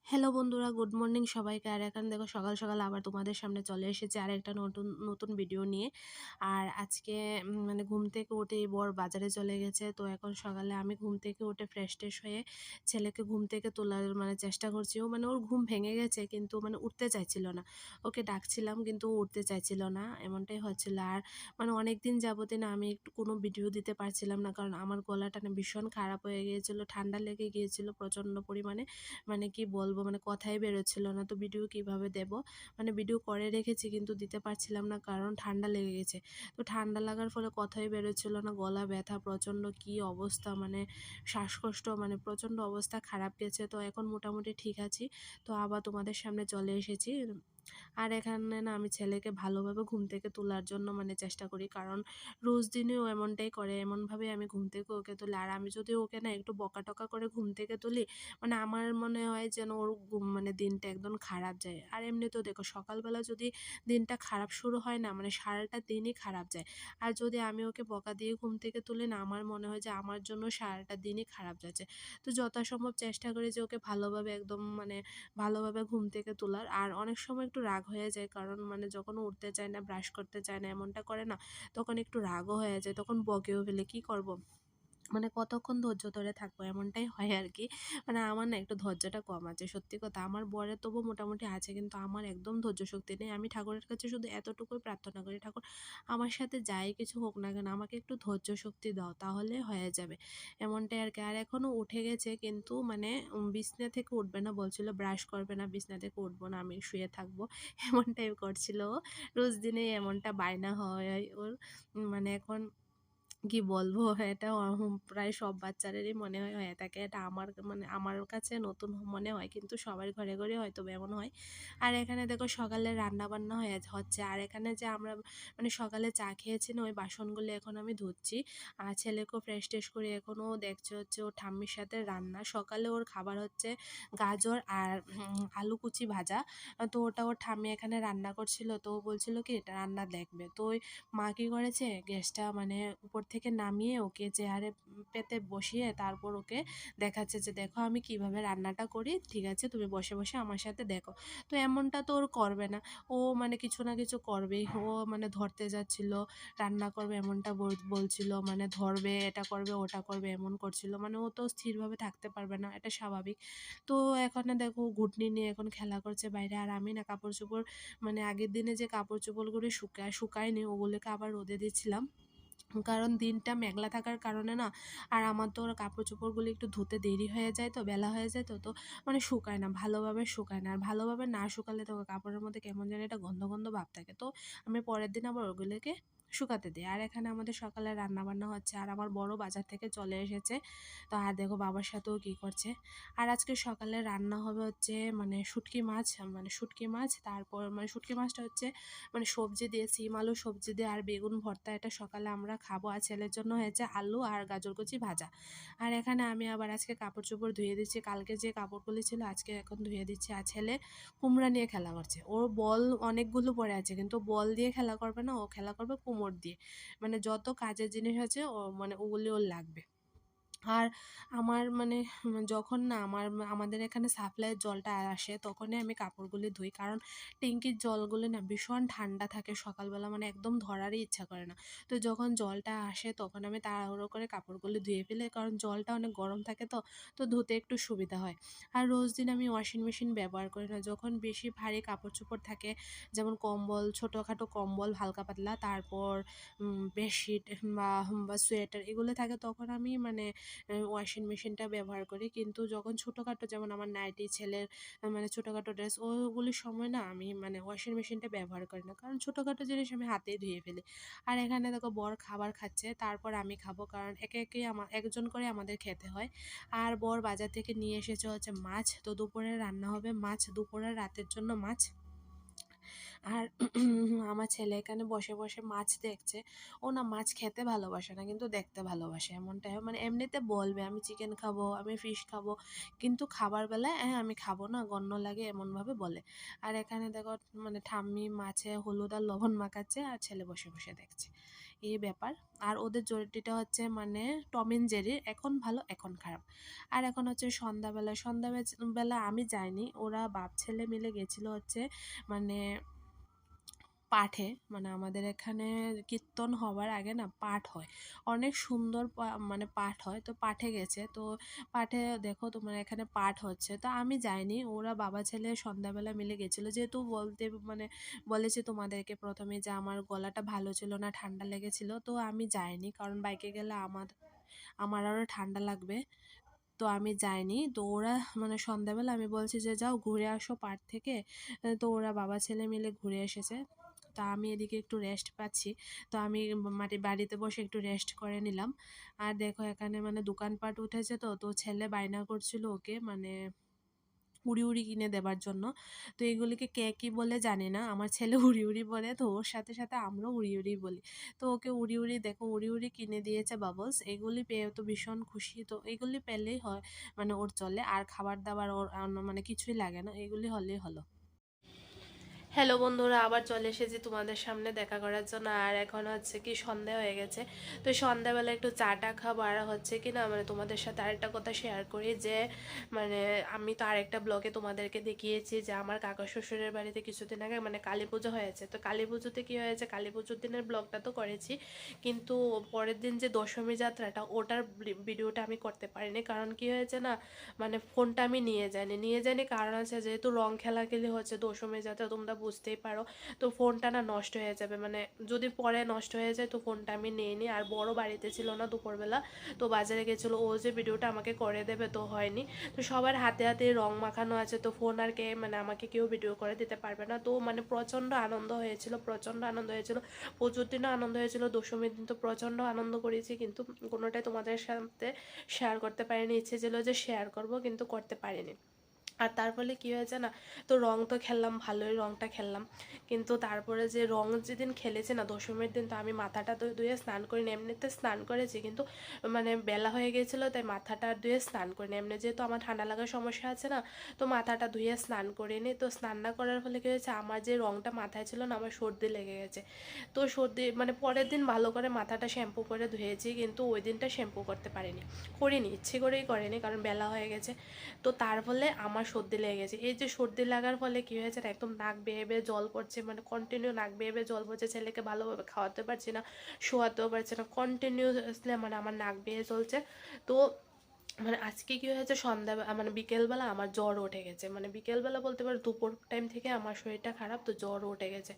Hello বন্ধুরা, good morning সবাইকে। আর এখন দেখো সকাল সকাল আবার তোমাদের সামনে চলে এসেছি আর একটা নতুন নতুন ভিডিও নিয়ে। আর আজকে মানে ঘুম থেকে উঠেই বর বাজারে চলে গেছে। তো এখন সকালে আমি ঘুম থেকে উঠে ফ্রেশ ট্রেশ হয়ে ছেলেকে ঘুম থেকে তোলার মানে চেষ্টা করছি। ও মানে ওর ঘুম ভেঙে গেছে কিন্তু মানে উঠতে চাইছিল না। ওকে ডাকছিলাম কিন্তু ও উঠতে চাইছিল না, এমনটাই হচ্ছিল। আর মানে অনেক দিন যাবতই না আমি একটু কোনো ভিডিও দিতে পারছিলাম না, কারণ আমার গলাটা না ভীষণ খারাপ হয়ে গিয়েছিল, ঠান্ডা লেগে গিয়েছিল প্রচণ্ড পরিমাণে। মানে কি বলবো, মানে কথাই বেরোচ্ছিল না। তো ভিডিও কিভাবে দেব, মানে ভিডিও করে রেখেছি কিন্তু দিতে পারছিলাম না, কারণ ঠান্ডা লেগে গেছে। তো ঠান্ডা লাগার ফলে কথাই বেরোচ্ছিল না, গলা ব্যথা প্রচণ্ড, কি অবস্থা, মানে শ্বাসকষ্ট, মানে প্রচণ্ড অবস্থা খারাপ গেছে। তো এখন মোটামুটি ঠিক আছি। তো আবার তোমাদের সামনে চলে এসেছি। আর এখানে না আমি ছেলেকে ভালোভাবে ঘুম থেকে তোলার জন্য মানে চেষ্টা করি, কারণ রোজ দিনই ও এমনটাই করে, এমনভাবে আমি ঘুম থেকে ওকে তুলি। আর আমি যদি ওকে না একটু বকাটকা করে ঘুম থেকে তুলি, মানে আমার মনে হয় যেন ওর মানে দিনটা একদম খারাপ যায়। আর এমনিতেও দেখো সকালবেলা যদি দিনটা খারাপ শুরু হয় না, মানে সারাটা দিনই খারাপ যায়। আর যদি আমি ওকে বকা দিয়ে ঘুম থেকে তুলি না, আমার মনে হয় যে আমার জন্য সারাটা দিনই খারাপ যাচ্ছে। তো যথাসম্ভব চেষ্টা করি যে ওকে ভালোভাবে একদম মানে ভালোভাবে ঘুম থেকে তোলার। আর অনেক সময় একটু রাগ হয়ে যায়, কারণ মানে যখন ও উঠতে চায় না, ব্রাশ করতে চায় না, এমনটা করে না, তখন একটু রাগও হয়ে যায়, তখন বকেও ফেলে। কি করব, মানে কতক্ষণ ধৈর্য ধরে থাকবো, এমনটাই হয় আর কি। মানে আমার না একটু ধৈর্যটা কম আছে, সত্যি কথা। আমার বরের তবু মোটামুটি আছে, কিন্তু আমার একদম ধৈর্য শক্তি নেই। আমি ঠাকুরের কাছে শুধু এতটুকুই প্রার্থনা করি, ঠাকুর আমার সাথে যাই কিছু হোক না কেন, আমাকে একটু ধৈর্য শক্তি দাও, তাহলে হয়ে যাবে, এমনটাই আর কি। আর এখনও উঠে গেছে, কিন্তু মানে বিছনা থেকে উঠবে না বলছিল, ব্রাশ করবে না, বিছনা থেকে উঠবো না, আমি শুয়ে থাকবো, এমনটাই করছিল ও। রোজ দিনেই এমনটা বায়না হয় ওর। মানে এখন কি বলবো, এটা প্রায় সব বাচ্চাদেরই মনে হয় হয়ে থাকে। এটা আমার মানে আমার কাছে নতুন মনে হয়, কিন্তু সবার ঘরে ঘরে হয়তো এমন হয়। আর এখানে দেখো সকালে রান্না বান্না হচ্ছে। আর এখানে যে আমরা মানে সকালে চা খেয়েছি না, ওই বাসনগুলো এখন আমি ধুচ্ছি। আর ছেলেকেও ফ্রেশ ট্রেশ করে এখনও দেখছে হচ্ছে ওর ঠাম্মির সাথে রান্না। সকালে ওর খাবার হচ্ছে গাজর আর আলু কুচি ভাজা। তো ওটা ওর ঠাম্মি এখানে রান্না করছিল, তো ও বলছিল কি এটা রান্না দেখবে। তো ওই মা কী করেছে, গ্যাসটা মানে উপর থেকে নামিয়ে ওকে চেয়ারে পেতে বসিয়ে তারপর ওকে দেখাচ্ছে যে দেখো আমি কিভাবে রান্নাটা করি, ঠিক আছে তুমি বসে বসে আমার সাথে দেখো। তো এমনটা তো ওর করবে না, ও মানে কিছু না কিছু করবেই। ও মানে ধরতে যাচ্ছিল, রান্না করবে এমনটা বলছিল, মানে ধরবে, এটা করবে ওটা করবে এমন করছিল। মানে ও তো স্থিরভাবে থাকতে পারবে না, এটা স্বাভাবিক। তো এখানে দেখো ঘুটনি নিয়ে এখন খেলা করছে বাইরে। আর আমি না কাপড় চোপড় মানে আগের দিনে যে কাপড় চোপড়গুলো শুকায়নি, ওগুলোকে আবার রোদে দিচ্ছিলাম, কারণ দিনটা মেঘলা থাকার কারণে না। আর আমার তো কাপড় চোপড়গুলো একটু ধুতে দেরি হয়ে যায়, তো বেলা হয়ে যায়, তো তো মানে শুকায় না, ভালোভাবে শুকায় না। আর ভালোভাবে না শুকালে তো কাপড়ের মধ্যে কেমন যেন একটা গন্ধ গন্ধ ভাব থাকে। তো আমি পরের দিন আবার ওগুলোকে শুকাতে দিই। আর এখানে আমাদের সকালে রান্না বান্না হচ্ছে, আর আমার বড় বাজার থেকে চলে এসেছে। তো আর দেখো বাবার সাথেও কী করছে। আর আজকে সকালে রান্না হবে হচ্ছে মানে শুটকি মাছ, মানে শুটকি মাছ, তারপর মানে শুটকি মাছটা হচ্ছে মানে সবজি দিয়ে, সিম আলু সবজি দিয়ে আর বেগুন ভর্তা, এটা সকালে আমরা খাবো। আর ছেলের জন্য হয়েছে আলু আর গাজর কুচি ভাজা। আর এখানে আমি আবার আজকে কাপড় চোপড় ধুয়ে দিচ্ছি, কালকে যে কাপড়গুলি ছিল আজকে এখন ধুয়ে দিচ্ছি। আর ছেলে কুমড়া নিয়ে খেলা করছে, ওর বল অনেকগুলো পড়ে আছে, কিন্তু বল দিয়ে খেলা করবে না, ও খেলা করবে কুমড় দিয়ে। মানে যত কাজের জিনিস আছে ও মানে ওগুলি ওর লাগবে। আর আমার মানে যখন না আমাদের এখানে সাপ্লাইয়ের জলটা আসে, তখনই আমি কাপড়গুলি ধুই, কারণ ট্যাঙ্কির জলগুলি না ভীষণ ঠান্ডা থাকে সকালবেলা, মানে একদম ধরারই ইচ্ছা করে না। তো যখন জলটা আসে তখন আমি তাড়াহুড়ো করে কাপড়গুলি ধুয়ে ফেলি, কারণ জলটা অনেক গরম থাকে, তো তো ধুতে একটু সুবিধা হয়। আর রোজ দিন আমি ওয়াশিং মেশিন ব্যবহার করি না, যখন বেশি ভারী কাপড় চোপড় থাকে, যেমন কম্বল, ছোটোখাটো কম্বল হালকা পাতলা, তারপর বেডশিট বা সোয়েটার এগুলো থাকে, তখন আমি মানে ওয়াশিং মেশিনটা ব্যবহার করি। কিন্তু যখন ছোটোখাটো, যেমন আমার নাইটি, ছেলের মানে ছোটোখাটো ড্রেস, ওগুলির সময় না আমি মানে ওয়াশিং মেশিনটা ব্যবহার করি না, কারণ ছোটোখাটো জিনিস আমি হাতেই ধুয়ে ফেলি। আর এখানে দেখো বর খাবার খাচ্ছে, তারপর আমি খাবো, কারণ একে একে একজন করে আমাদের খেতে হয়। আর বর বাজার থেকে নিয়ে এসেছে হচ্ছে মাছ, তো দুপুরে রান্না হবে মাছ, দুপুরে রাতের জন্য মাছ। আর আমার ছেলে এখানে বসে বসে মাছ দেখছে। ও না মাছ খেতে ভালোবাসে না, কিন্তু দেখতে ভালোবাসে, এমনটাই হয়। মানে এমনিতে বলবে আমি চিকেন খাবো, আমি ফিশ খাবো, কিন্তু খাবার বেলায় হ্যাঁ আমি খাবো না, গন্ধ লাগে, এমনভাবে বলে। আর এখানে দেখো মানে ঠাম্মি মাছে হলুদ আর লবণ মাখাচ্ছে, আর ছেলে বসে বসে দেখছে। এই ব্যাপার। আর ওদের জুটিটা হচ্ছে মানে টম এন্ড জেরির, এখন ভালো এখন খারাপ। আর এখন হচ্ছে সন্ধ্যাবেলা আমি যাইনি, ওরা বাপ ছেলে মিলে গেছিলো হচ্ছে মানে পাঠে, মানে আমাদের এখানে কীর্তন হওয়ার আগে না পাঠ হয়, অনেক সুন্দর মানে পাঠ হয়, তো পাঠে গেছে। তো পাঠে দেখো তোমার এখানে পাঠ হচ্ছে, তো আমি যাইনি, ওরা বাবা ছেলে সন্ধ্যাবেলা মিলে গেছিলো। যেহেতু মানে বলেছি তোমাদেরকে প্রথমে যে আমার গলাটা ভালো ছিল না, ঠান্ডা লেগেছিল, তো আমি যাইনি, কারণ বাইকে গেলে আমার আরও ঠান্ডা লাগবে। তো আমি যাইনি। তো ওরা মানে সন্ধ্যাবেলা আমি বলছি যে যাও ঘুরে আসো পার্ক থেকে, তো ওরা বাবা ছেলে মিলে ঘুরে এসেছে। তা আমি এদিকে একটু রেস্ট পাচ্ছি, তো আমি বাড়িতে বসে একটু রেস্ট করে নিলাম। আর দেখো এখানে মানে দোকানপাট উঠেছে, তো তো ছেলে বায়না করছিল ওকে মানে উড়ি উড়ি কিনে দেবার জন্য। তো এগুলিকে কে কী বলে জানি না, আমার ছেলে উড়ি উড়ি বলে, তো ওর সাথে সাথে আমরাও উড়ি উড়ি বলি। তো ওকে উড়ি উড়ি দেখো উড়ি উড়ি কিনে দিয়েছে বাবলস, এগুলি পেয়ে তো ভীষণ খুশি। তো এগুলি পেলেই হয় মানে ওর চলে, আর খাবার দাবার ওর মানে কিছুই লাগে না, এগুলি হলেই হলো। হ্যালো বন্ধুরা, আবার চলে এসেছি তোমাদের সামনে দেখা করার জন্য। আর এখন হচ্ছে কি সন্ধ্যা হয়ে গেছে, তো সন্ধ্যাবেলা একটু চাটা খাবো। আর হচ্ছে কি না মানে তোমাদের সাথে আরেকটা কথা শেয়ার করি যে মানে আমি তো আরেকটা ব্লগে তোমাদেরকে দেখিয়েছি যে আমার কাকা শ্বশুরের বাড়িতে কিছুদিন আগে মানে কালী পুজো হয়েছে। তো কালী পুজোতে কী হয়েছে, কালী পুজোর দিনের ব্লগটা তো করেছি, কিন্তু পরের দিন যে দশমী যাত্রাটা ওটার ভিডিওটা আমি করতে পারিনি। কারণ কি হয়েছে না, মানে ফোনটা আমি নিয়ে যাইনি কারণ আছে যেহেতু রং খেলাখেলি হচ্ছে দশমী যাত্রা, তোমরা বুঝতেই পারো। তো ফোনটা না নষ্ট হয়ে যাবে, মানে যদি পরে নষ্ট হয়ে যায়, তো ফোনটা আমি নিই। আর বড় বাড়িতে ছিল না দুপুরবেলা, তো বাজারে গেছিলো, ও যে ভিডিওটা আমাকে করে দেবে তো হয়নি। তো সবার হাতে হাতে রং মাখানো আছে, তো ফোন আর কে মানে আমাকে কেউ ভিডিও করে দিতে পারবে না। তো মানে প্রচণ্ড আনন্দ হয়েছিল, প্রচুর দিনও আনন্দ হয়েছিল, দশমীর দিন তো প্রচণ্ড আনন্দ করেছি, কিন্তু কোনোটাই তোমাদের সাথে শেয়ার করতে পারিনি। ইচ্ছে ছিল যে শেয়ার করব, কিন্তু করতে পারিনি। আর তার ফলে কী হয়েছে না, তো রং তো খেললাম, ভালোই রংটা খেললাম, কিন্তু তারপরে যে রং যেদিন খেলেছি না দশমীর দিন, তো আমি মাথাটা তো ধুয়ে স্নান করিনি, এমনিতে স্নান করেছি, কিন্তু মানে বেলা হয়ে গিয়েছিলো তাই মাথাটা ধুয়ে স্নান করিনি। এমনি যেহেতু আমার ঠান্ডা লাগার সমস্যা আছে না, তো মাথাটা ধুয়ে স্নান করিনি। তো স্নান না করার ফলে কী হয়েছে, আমার যে রংটা মাথায় ছিল না, আমার সর্দি লেগে গেছে। তো সর্দি মানে পরের দিন ভালো করে মাথাটা শ্যাম্পু করে ধুয়েছি, কিন্তু ওই দিনটা শ্যাম্পু করতে করিনি, ইচ্ছে করেই করিনি, কারণ বেলা হয়ে গেছে। তো তার ফলে আমার সর্দি লেগে গেছে। এই যে সর্দি লাগার ফলে কী হয়েছে, একদম নাক বেয়ে বেয়ে জল পড়ছে, মানে কন্টিনিউ নাক বেয়ে বেয়ে জল পড়ছে। ছেলেকে ভালোভাবে খাওয়াতে পারছি না, শোয়াতেও পারছি না, কন্টিনিউসলি মানে আমার নাক বেয়ে চলছে। তো মানে আজকে কী হয়েছে, মানে বিকেলবেলা আমার জ্বর উঠে গেছে, মানে বিকেলবেলা বলতে পারো দুপুর টাইম থেকে আমার শরীরটা খারাপ, তো জ্বর উঠে গেছে।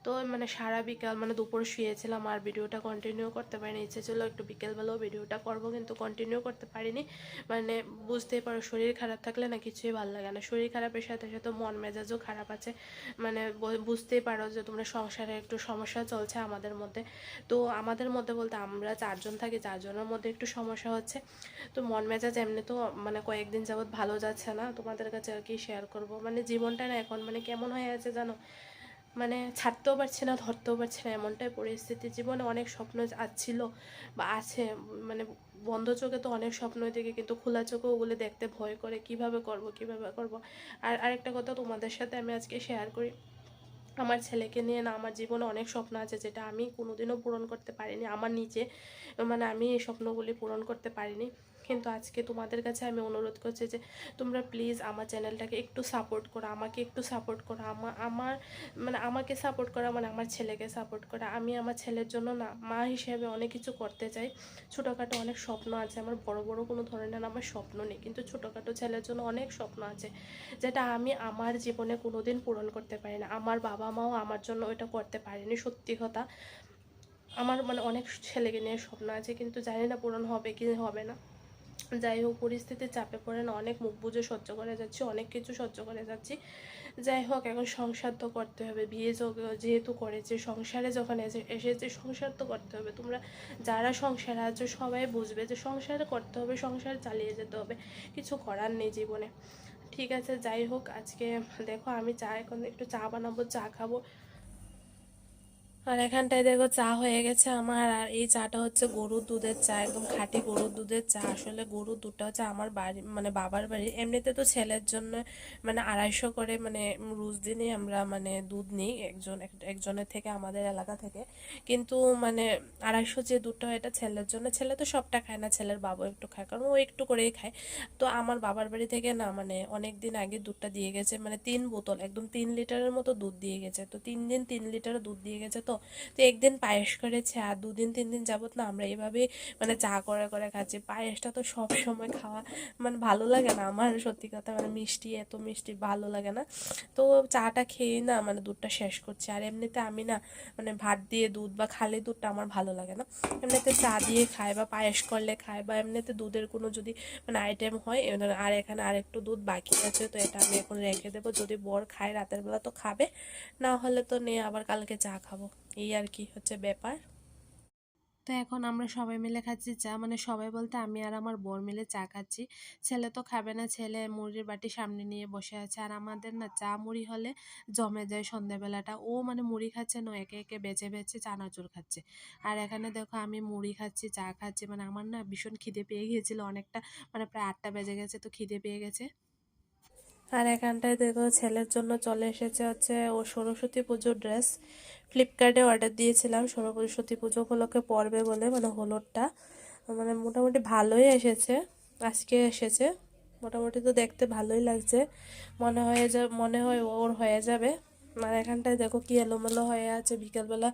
তো মানে সারা বিকাল মানে দুপুর শুয়েছিলাম, আর ভিডিওটা কন্টিনিউ করতে পারিনি। ইচ্ছে ছিল একটু বিকেলবেলাও ভিডিওটা করবো, কিন্তু কন্টিনিউ করতে পারিনি। মানে বুঝতেই পারো শরীর খারাপ থাকলে না কিছুই ভালো লাগে না, শরীর খারাপের সাথে সাথে মন মেজাজও খারাপ আছে। মানে বুঝতেই পারো যে তোমরা সংসারে একটু সমস্যা চলছে আমাদের মধ্যে। তো আমাদের মধ্যে বলতে আমরা চারজন থাকি, চারজনের মধ্যে একটু সমস্যা হচ্ছে। তো মন মেজাজ এমনি তো মানে কয়েকদিন যাবৎ ভালো যাচ্ছে না, তোমাদের কাছে আর কি শেয়ার করব। মানে জীবনটা না এখন মানে কেমন হয়ে আছে জানো, মানে ছাড়তেও পারছি না, ধরতেও পারছি না, এমনটাই পরিস্থিতি। জীবনে অনেক স্বপ্ন ছিল বা আছে, মানে বন্ধ চোখে তো অনেক স্বপ্ন দেখি, কিন্তু খোলা চোখে ওগুলো দেখতে ভয় করে, কিভাবে করব। আর আরেকটা কথা তোমাদের সাথে আমি আজকে শেয়ার করি, আমার ছেলেকে নিয়ে না আমার জীবনে অনেক স্বপ্ন আছে, যেটা আমি কোনোদিনও পূরণ করতে পারিনি আমার নিজে, মানে আমি এই স্বপ্নগুলি পূরণ করতে পারিনি। কিন্তু আজকে তোমাদের কাছে আমি অনুরোধ করছি যে তোমরা প্লিজ আমার চ্যানেলটাকে একটু সাপোর্ট করো, আমাকে একটু সাপোর্ট করো। আমার মানে আমাকে সাপোর্ট করা মানে আমার ছেলেকে সাপোর্ট করা। আমি আমার ছেলের জন্য না মা হিসেবে অনেক কিছু করতে চাই, ছোটোখাটো অনেক স্বপ্ন আছে আমার, বড় বড় কোনো ধরনের আমার স্বপ্ন নেই, কিন্তু ছোটোখাটো ছেলের জন্য অনেক স্বপ্ন আছে, যেটা আমি আমার জীবনে কোনো দিন পূরণ করতে পারি না। আমার বাবা মাও আমার জন্য ওইটা করতে পারেনি, সত্যি কথা। আমার মানে অনেক ছেলেকে নিয়ে স্বপ্ন আছে, কিন্তু জানি না পূরণ হবে কি হবে না। যাই হোক, পরিস্থিতির চাপে পড়ে না অনেক মুখ বুঝে সহ্য করে যাচ্ছি, অনেক কিছু সহ্য করে যাচ্ছি। যাই হোক, এখন সংসার তো করতে হবে, বিয়ে যেহেতু করেছে, সংসারে যখন এসেছে সংসার তো করতে হবে। তোমরা যারা সংসারে আছো সবাই বুঝবে যে সংসার করতে হবে, সংসার চালিয়ে যেতে হবে, কিছু করার নেই জীবনে। ঠিক আছে, যাই হোক, আজকে দেখো আমি এখন একটু চা বানাবো, চা খাবো। আর এখানটায় দেখো চা হয়ে গেছে আমার। আর এই চাটা হচ্ছে গরুর দুধের চা, একদম খাঁটি গরুর দুধের চা। আসলে গরুর দুধটা হচ্ছে আমার বাড়ি মানে বাবার বাড়ি, এমনিতে তো ছেলের জন্য মানে 250 করে মানে রোজ দিনই আমরা মানে দুধ নিই একজনের থেকে, আমাদের এলাকা থেকে। কিন্তু মানে 250 যে দুধটা হয় এটা ছেলের জন্য। ছেলে তো সবটা খায় না, ছেলের বাবা একটু খায়, কারণ ও একটু করেই খায়। তো আমার বাবার বাড়ি থেকে না মানে অনেক দিন আগে দুধটা দিয়ে গেছে, মানে 3 বোতল একদম 3 লিটারের মতো দুধ দিয়ে গেছে। তো 3 দিন 3 লিটার দুধ দিয়ে গেছে। তো তো একদিন পায়েস করেছে, আর 2 দিন 3 দিন যাবত না আমরা এভাবেই মানে চা করে করে খাচ্ছি। পায়েসটা তো সব সময় খাওয়া মানে ভালো লাগে না আমার, সত্যি কথা, মানে মিষ্টি, এত মিষ্টি ভালো লাগে না। তো চাটা খেয়ে না মানে দুধটা শেষ করছি। আর এমনিতে আমি না মানে ভাত দিয়ে দুধ বা খালি দুধটা আমার ভালো লাগে না, এমনিতে চা দিয়ে খাই বা পায়েস করলে খাই বা এমনিতে দুধের কোনো যদি মানে আইটেম হয়। আর এখানে আর একটু দুধ বাকি আছে, তো এটা আমি এখন রেখে দেবো, যদি বর খায় রাতের বেলা তো খাবে, না হলে তো নিয়ে আবার কালকে চা খাবো। এই আর কি হচ্ছে ব্যাপার। তো এখন আমরা সবাই মিলে খাচ্ছি চা, মানে সবাই বলতে আমি আর আমার বর মিলে চা খাচ্ছি। ছেলে তো খাবে না, ছেলে মুড়ির বাটি সামনে নিয়ে বসে আছে। আর আমাদের না চা মুড়ি হলে জমে যায় সন্ধ্যাবেলাটা। ও মানে মুড়ি খাচ্ছে না, একে একে বেছে বেছে চানাচুর খাচ্ছে। আর এখানে দেখো আমি মুড়ি খাচ্ছি, চা খাচ্ছি, মানে আমার না ভীষণ খিদে পেয়ে গিয়েছিল অনেকটা, মানে প্রায় 8টা বেজে গেছে, তো খিদে পেয়ে গেছে। আর এখানটায় দেখো ছেলের জন্য চলে এসেছে হচ্ছে ও সরস্বতী পুজোর ড্রেস। ফ্লিপকার্টে অর্ডার দিয়েছিলাম সরস্বতী পুজো উপলক্ষে পরবে বলে, মানে হলুদটা মানে মোটামুটি ভালোই এসেছে, আজকে এসেছে। মোটামুটি তো দেখতে ভালোই লাগছে, মনে হয় ওর হয়ে যাবে। আর এখানটায় দেখো কি এলোমেলো হয়ে আছে, বিকেলবেলা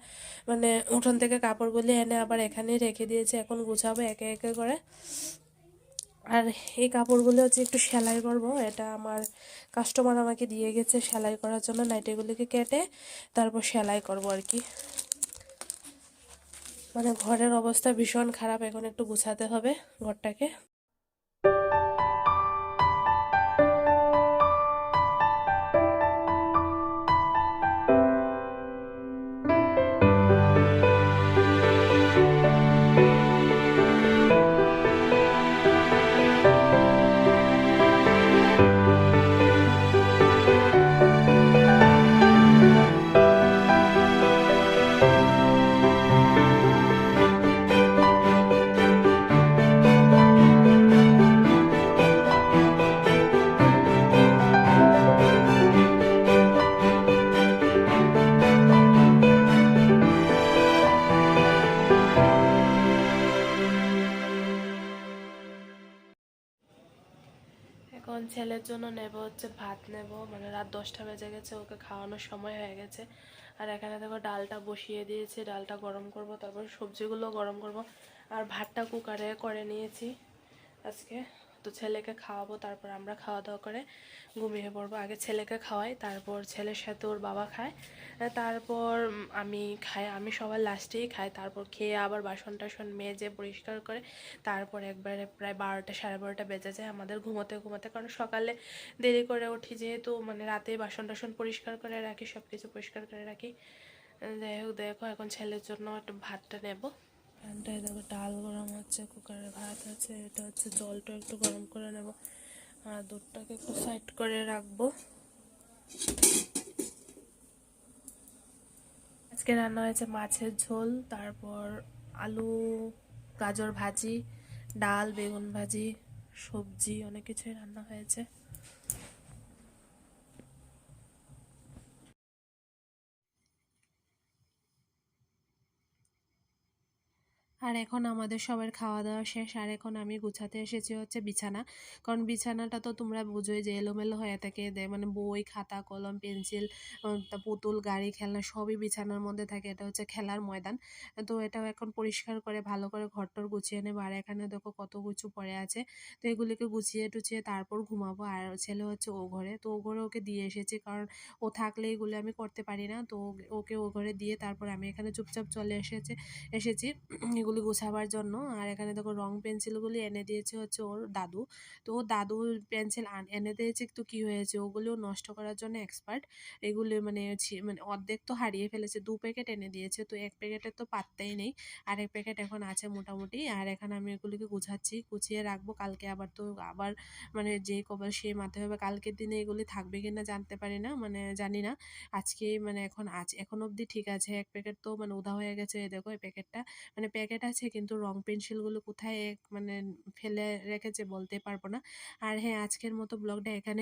মানে উঠোন থেকে কাপড়গুলি এনে আবার এখানেই রেখে দিয়েছে, এখন গুছাবো একে একে করে। আর এই কাপড়গুলো হচ্ছে একটু সেলাই করব, এটা আমার কাস্টমার আমাকে দিয়ে গেছে সেলাই করার জন্য, নাইটিগুলিকে কেটে তারপর সেলাই করব আর কি। মানে ঘরের অবস্থা ভীষণ খারাপ, এখন একটু গুছাতে হবে ঘরটাকে। এখন ছেলের জন্য নেব হচ্ছে ভাত নেব, মানে রাত 10টা বেজে গেছে, ওকে খাওয়ানোর সময় হয়ে গেছে। আর এখানে দেখো ডালটা বসিয়ে দিয়েছি, ডালটা গরম করব, তারপর সবজিগুলো গরম করব। আর ভাতটা কুকারে করে নিয়েছি আজকে। তো ছেলেকে খাওয়াবো, তারপর আমরা খাওয়া দাওয়া করে ঘুমিয়ে পড়বো। আগে ছেলেকে খাওয়াই, তারপর ছেলের সাথে ওর বাবা খায়, তারপর আমি খাই, আমি সবার লাস্টেই খাই। তারপর খেয়ে আবার বাসন টাসন মেজে পরিষ্কার করে তারপর একবারে প্রায় 12টা 12:30 বেজে যায় আমাদের ঘুমোতে ঘুমোতে, কারণ সকালে দেরি করে উঠি যেহেতু, মানে রাতেই বাসন টাসন পরিষ্কার করে রাখি, সব কিছু পরিষ্কার করে রাখি। যাই হোক, দেখো এখন ছেলের জন্য একটু ভাতটা নেব। প্যানটায় দেখো ডাল গরম হচ্ছে, কুকারে ভাত আছে, এটা হচ্ছে জলটা একটু গরম করে নেব, আর দুধটাকে একটু সাইড করে রাখবো। আজকে রান্না হয়েছে মাছের ঝোল, তারপর আলু গাজর ভাজি, ডাল বেগুন ভাজি, সবজি, অনেক কিছুই রান্না হয়েছে। আর এখন আমাদের সবার খাওয়া দাওয়া শেষ, আর এখন আমি গুছাতে এসেছি হচ্ছে বিছানা। কারণ বিছানাটা তো তোমরা বুঝোই যে এলোমেলো হয়ে থাকে, মানে বই খাতা কলম পেন্সিল পুতুল গাড়ি খেলনা সবই বিছানার মধ্যে থাকে, এটা হচ্ছে খেলার ময়দান। তো এটাও এখন পরিষ্কার করে ভালো করে ঘরটর গুছিয়ে নেবো। আর এখানে দেখো কত কিছু পড়ে আছে, তো এগুলিকে গুছিয়ে টুছিয়ে তারপর ঘুমাবো। আর ছেলে হচ্ছে ও ঘরে, তো ও ঘরে ওকে দিয়ে এসেছি, কারণ ও থাকলে এগুলো আমি করতে পারি না। তো ওকে ও ঘরে দিয়ে তারপর আমি এখানে চুপচাপ চলে এসেছি। এগুলো এগুলি গুছাবার জন্য। আর এখানে দেখো রং পেন্সিলগুলি এনে দিয়েছে হচ্ছে ওর দাদু। তো ওর দাদু পেন্সিল এনে দিয়েছে, তো কি হয়েছে, ওগুলিও নষ্ট করার জন্য এক্সপার্ট। এগুলি মানে মানে অর্ধেক তো হারিয়ে ফেলেছে, 2 প্যাকেট এনে দিয়েছে, তো 1 প্যাকেটের তো পাত্তাই নেই। আরেক প্যাকেট এখন আছে মোটামুটি। আর এখানে আমি এগুলিকে গুছাচ্ছি, গুছিয়ে রাখবো। কালকে আবার তো আবার মানে যে কবার সেই মারতে হবে। কালকের দিনে এগুলি থাকবে কিনা জানতে পারি না, মানে জানি না। আজকে মানে এখন আছে, এখন অবধি ঠিক আছে। 1 প্যাকেট তো মানে উধাও হয়ে গেছে। এই দেখো এই প্যাকেটটা, মানে প্যাকেট আছে কিন্তু রং পেন্সিলগুলো কোথায় মানে ফেলে রেখেছে বলতে পারবো না। আর হ্যাঁ, আজকের মতো ব্লগটা এখানে